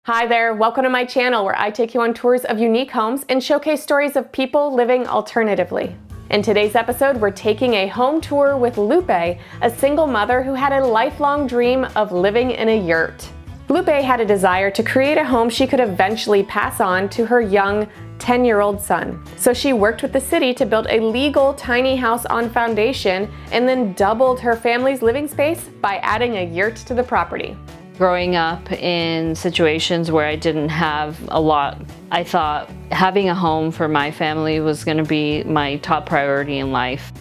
Hi there, welcome to my channel where I take you on tours of unique homes and showcase stories of people living alternatively. In today's episode, we're taking a home tour with Lupe, a single mother who had a lifelong dream of living in a yurt. Lupe had a desire to create a home she could eventually pass on to her young 10-year-old son. So she worked with the city to build a legal tiny house on foundation and then doubled her family's living space by adding a yurt to the property. Growing up in situations where I didn't have a lot, I thought having a home for my family was going to be my top priority in life.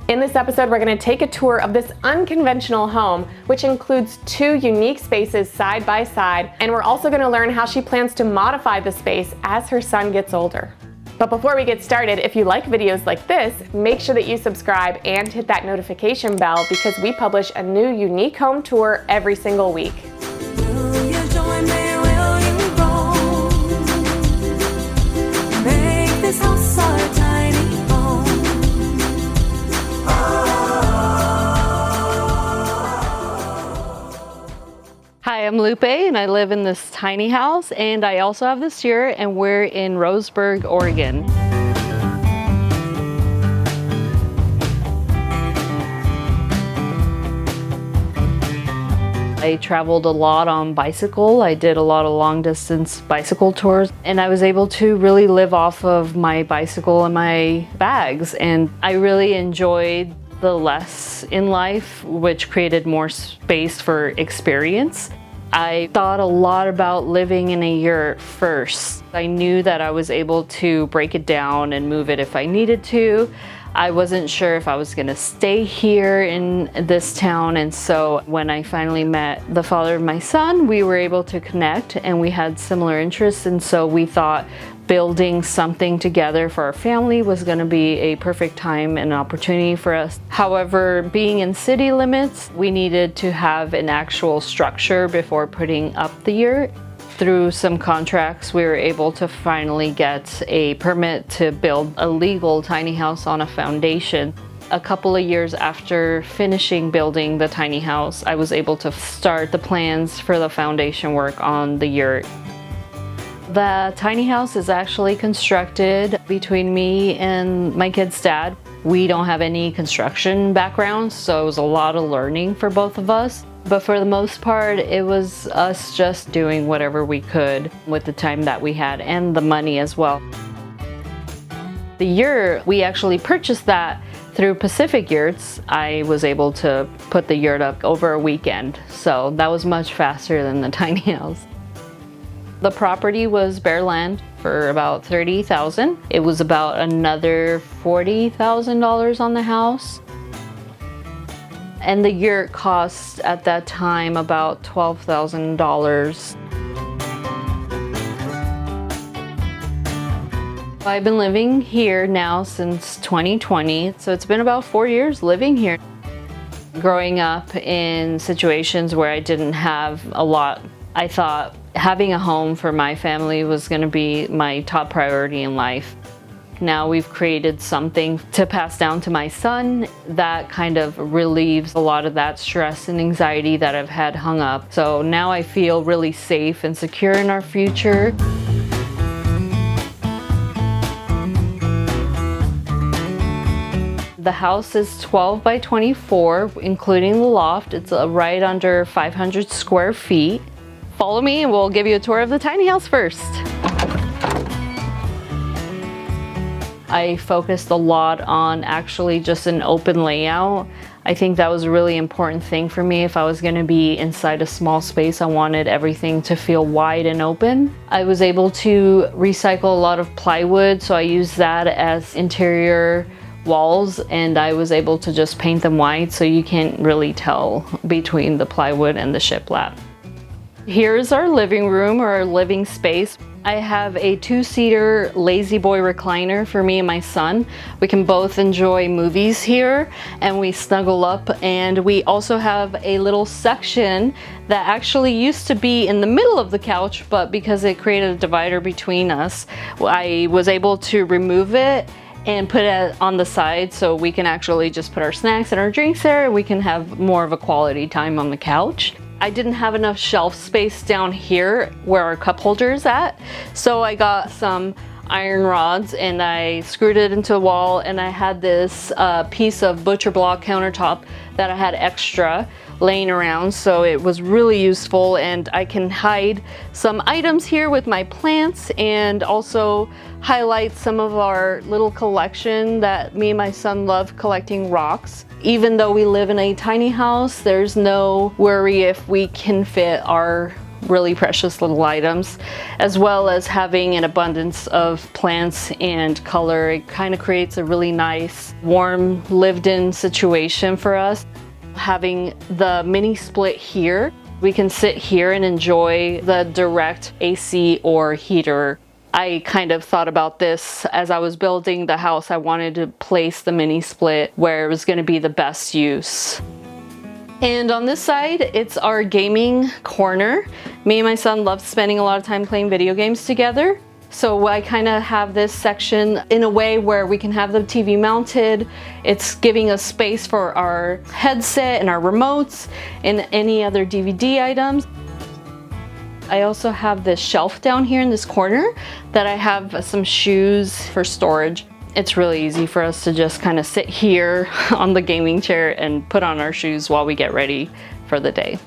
In this episode, we're going to take a tour of this unconventional home, which includes two unique spaces side by side, and we're also going to learn how she plans to modify the space as her son gets older. But before we get started, if you like videos like this, make sure that you subscribe and hit that notification bell because we publish a new unique home tour every single week. Hi, I'm Lupe and I live in this tiny house, and I also have this yurt, and we're in Roseburg, Oregon. I traveled a lot on bicycle. I did a lot of long distance bicycle tours, and I was able to really live off of my bicycle and my bags, and I really enjoyed the less in life, which created more space for experience. I thought a lot about living in a yurt first. I knew that I was able to break it down and move it if I needed to. I wasn't sure if I was gonna stay here in this town, and so when I finally met the father of my son, we were able to connect and we had similar interests, and so we thought building something together for our family was going to be a perfect time and opportunity for us. However, being in city limits, we needed to have an actual structure before putting up the yurt. Through some contracts, we were able to finally get a permit to build a legal tiny house on a foundation. A couple of years after finishing building the tiny house, I was able to start the plans for the foundation work on the yurt. The tiny house is actually constructed between me and my kid's dad. We don't have any construction background, so it was a lot of learning for both of us. But for the most part, it was us just doing whatever we could with the time that we had and the money as well. The yurt, we actually purchased that through Pacific Yurts. I was able to put the yurt up over a weekend, so that was much faster than the tiny house. The property was bare land for about $30,000. It was about another $40,000 on the house. And the yurt cost at that time about $12,000. I've been living here now since 2020, so it's been about 4 years living here. Growing up in situations where I didn't have a lot, I thought having a home for my family was going to be my top priority in life. Now we've created something to pass down to my son that kind of relieves a lot of that stress and anxiety that I've had hung up. So now I feel really safe and secure in our future. The house is 12 by 24, including the loft. It's right under 500 square feet. Follow me and we'll give you a tour of the tiny house first. I focused a lot on actually just an open layout. I think that was a really important thing for me. If I was going to be inside a small space, I wanted everything to feel wide and open. I was able to recycle a lot of plywood, so I used that as interior walls, and I was able to just paint them white so you can't really tell between the plywood and the shiplap. Here's our living room, or our living space. I have a two-seater lazy boy recliner for me and my son. We can both enjoy movies here and we snuggle up, and we also have a little section that actually used to be in the middle of the couch, but because it created a divider between us, I was able to remove it and put it on the side so we can actually just put our snacks and our drinks there, and we can have more of a quality time on the couch. I didn't have enough shelf space down here where our cup holder is at, so I got some iron rods and I screwed it into a wall, and I had this piece of butcher block countertop that I had extra laying around, so it was really useful, and I can hide some items here with my plants and also highlight some of our little collection that me and my son love collecting rocks. Even though we live in a tiny house, there's no worry if we can fit our really precious little items, as well as having an abundance of plants and color. It kind of creates a really nice, warm, lived-in situation for us. Having the mini split here, we can sit here and enjoy the direct AC or heater. I kind of thought about this as I was building the house. I wanted to place the mini split where it was going to be the best use. And on this side, it's our gaming corner. Me and my son love spending a lot of time playing video games together. So I kind of have this section in a way where we can have the TV mounted. It's giving us space for our headset and our remotes and any other DVD items. I also have this shelf down here in this corner that I have some shoes for storage. It's really easy for us to just kind of sit here on the gaming chair and put on our shoes while we get ready for the day.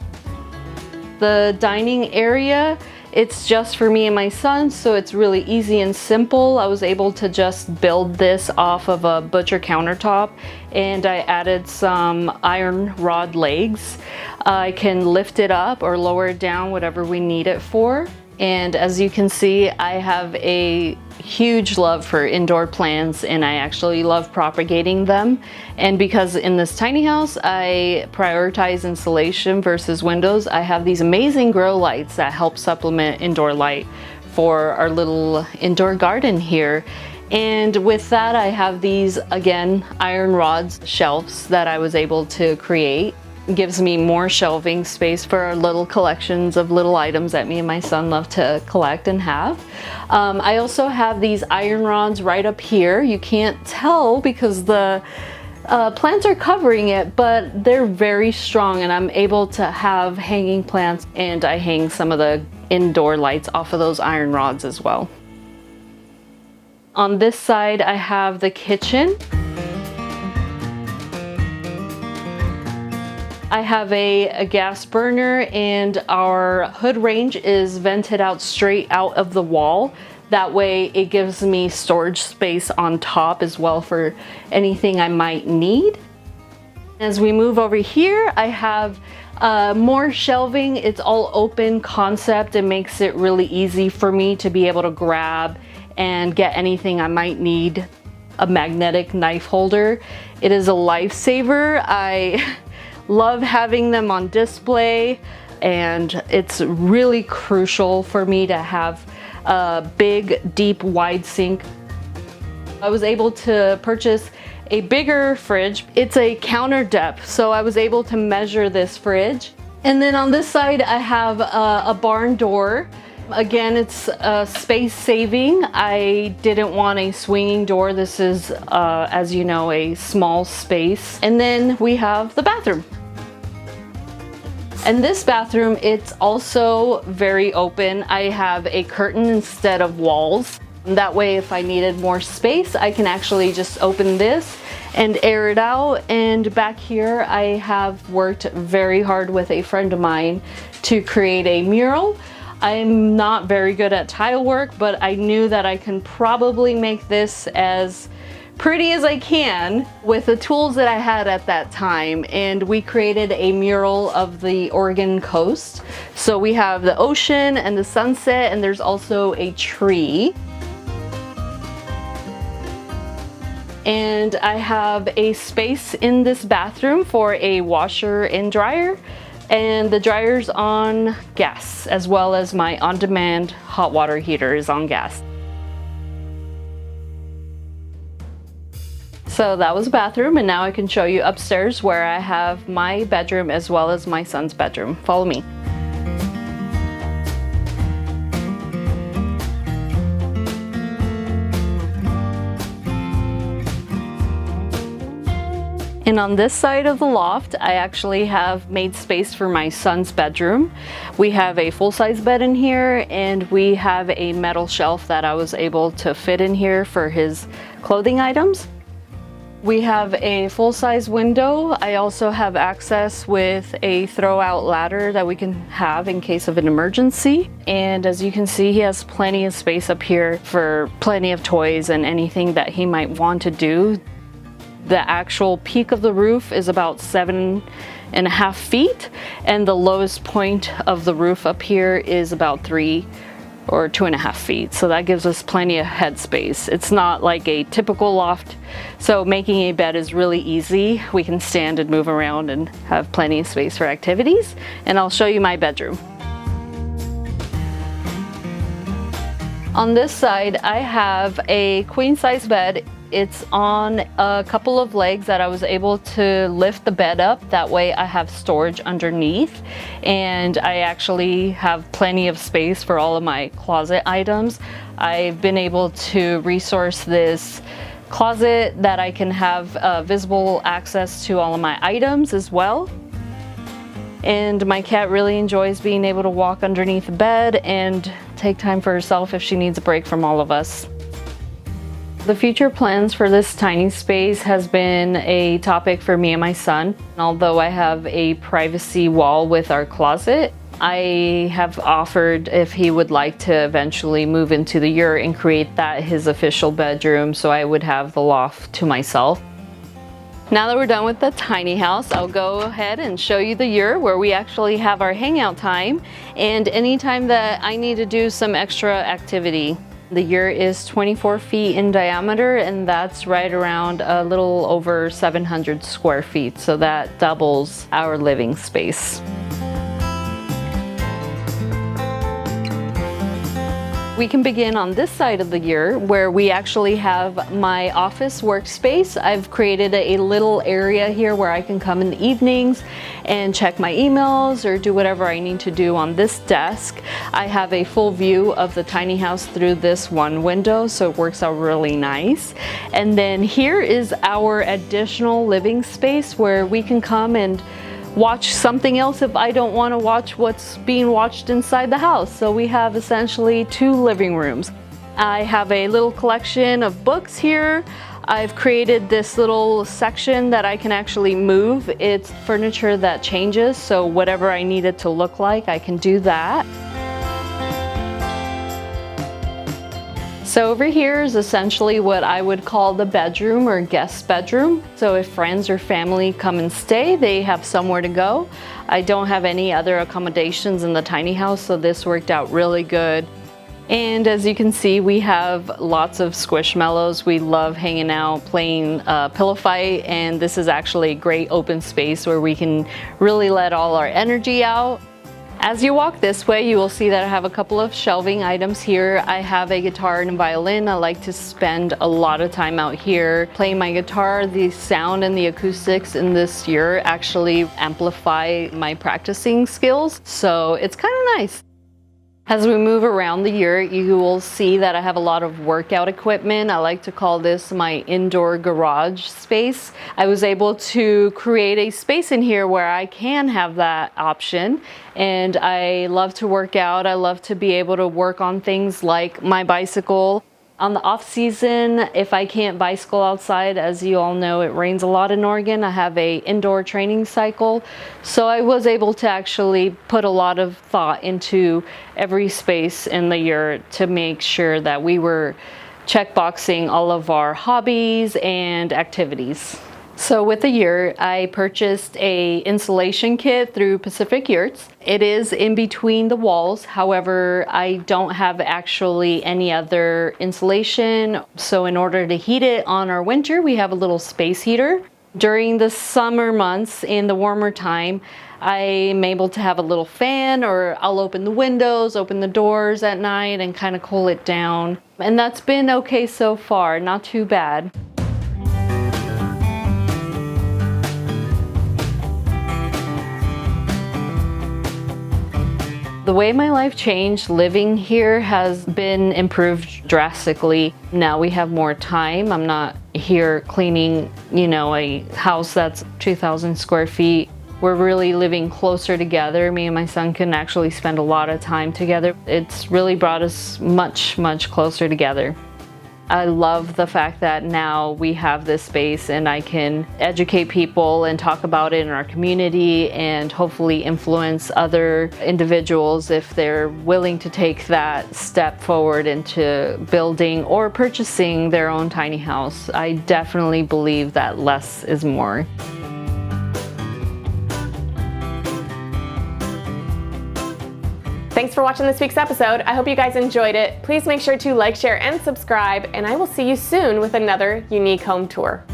The dining area, it's just for me and my son, so it's really easy and simple. I was able to just build this off of a butcher countertop, and I added some iron rod legs. I can lift it up or lower it down, whatever we need it for. And as you can see, I have a huge love for indoor plants, and I actually love propagating them. And because in this tiny house I prioritize insulation versus windows, I have these amazing grow lights that help supplement indoor light for our little indoor garden here. And with that, I have these, again, iron rods shelves that I was able to create. It gives me more shelving space for our little collections of little items that me and my son love to collect and have. I also have these iron rods right up here. You can't tell because the plants are covering it, but they're very strong, and I'm able to have hanging plants, and I hang some of the indoor lights off of those iron rods as well. On this side, I have the kitchen. I have a gas burner, and our hood range is vented out straight out of the wall. That way it gives me storage space on top as well for anything I might need. As we move over here, I have more shelving. It's all open concept. It makes it really easy for me to be able to grab and get anything I might need. A magnetic knife holder. It is a lifesaver. I love having them on display, and it's really crucial for me to have a big, deep, wide sink. I was able to purchase a bigger fridge. It's a counter depth, so I was able to measure this fridge. And then on this side, I have a barn door. Again, it's space saving. I didn't want a swinging door. This is, as you know, a small space. And then we have the bathroom. And this bathroom, it's also very open. I have a curtain instead of walls. That way, if I needed more space, I can actually just open this and air it out. And back here, I have worked very hard with a friend of mine to create a mural. I'm not very good at tile work, but I knew that I can probably make this as pretty as I can with the tools that I had at that time. And we created a mural of the Oregon coast. So we have the ocean and the sunset, and there's also a tree. And I have a space in this bathroom for a washer and dryer. And the dryer's on gas, as well as my on-demand hot water heater is on gas. So that was the bathroom, and now I can show you upstairs where I have my bedroom as well as my son's bedroom. Follow me. And on this side of the loft, I actually have made space for my son's bedroom. We have a full-size bed in here, and we have a metal shelf that I was able to fit in here for his clothing items. We have a full-size window. I also have access with a throw-out ladder that we can have in case of an emergency. And as you can see, he has plenty of space up here for plenty of toys and anything that he might want to do. The actual peak of the roof is about 7.5 feet, and the lowest point of the roof up here is about 3 or 2.5 feet. So that gives us plenty of headspace. It's not like a typical loft, so making a bed is really easy. We can stand and move around and have plenty of space for activities. And I'll show you my bedroom. On this side, I have a queen size bed. It's on a couple of legs that I was able to lift the bed up. That way I have storage underneath, and I actually have plenty of space for all of my closet items. I've been able to resource this closet that I can have visible access to all of my items as well. And my cat really enjoys being able to walk underneath the bed and take time for herself if she needs a break from all of us. The future plans for this tiny space has been a topic for me and my son. Although I have a privacy wall with our closet, I have offered if he would like to eventually move into the yurt and create that his official bedroom, so I would have the loft to myself. Now that we're done with the tiny house, I'll go ahead and show you the yurt where we actually have our hangout time and anytime that I need to do some extra activity. The yurt is 24 feet in diameter, and that's right around a little over 700 square feet, so that doubles our living space. We can begin on this side of the yurt where we actually have my office workspace. I've created a little area here where I can come in the evenings and check my emails or do whatever I need to do on this desk. I have a full view of the tiny house through this one window, so it works out really nice. And then here is our additional living space where we can come and watch something else if I don't want to watch what's being watched inside the house. So we have essentially 2 living rooms. I have a little collection of books here. I've created this little section that I can actually move. It's furniture that changes, so whatever I need it to look like, I can do that. So over here is essentially what I would call the bedroom or guest bedroom. So if friends or family come and stay, they have somewhere to go. I don't have any other accommodations in the tiny house, so this worked out really good. And as you can see, we have lots of squishmallows. We love hanging out, playing pillow fight, and this is actually a great open space where we can really let all our energy out. As you walk this way, you will see that I have a couple of shelving items here. I have a guitar and a violin. I like to spend a lot of time out here playing my guitar. The sound and the acoustics in this yurt actually amplify my practicing skills, so it's kind of nice. As we move around the yurt, you will see that I have a lot of workout equipment. I like to call this my indoor garage space. I was able to create a space in here where I can have that option, and I love to work out. I love to be able to work on things like my bicycle. On the off season, if I can't bicycle outside, as you all know, it rains a lot in Oregon, I have a indoor training cycle. So I was able to actually put a lot of thought into every space in the yurt to make sure that we were checkboxing all of our hobbies and activities. So with the yurt, I purchased a insulation kit through Pacific Yurts. It is in between the walls. However, I don't have actually any other insulation. So in order to heat it on our winter, we have a little space heater. During the summer months, in the warmer time, I'm able to have a little fan, or I'll open the windows, open the doors at night and kind of cool it down. And that's been okay so far, not too bad. The way my life changed living here has been improved drastically. Now we have more time. I'm not here cleaning, a house that's 2,000 square feet. We're really living closer together. Me and my son can actually spend a lot of time together. It's really brought us much, much closer together. I love the fact that now we have this space and I can educate people and talk about it in our community and hopefully influence other individuals if they're willing to take that step forward into building or purchasing their own tiny house. I definitely believe that less is more. Thanks for watching this week's episode. I hope you guys enjoyed it. Please make sure to like, share, and subscribe, and I will see you soon with another unique home tour.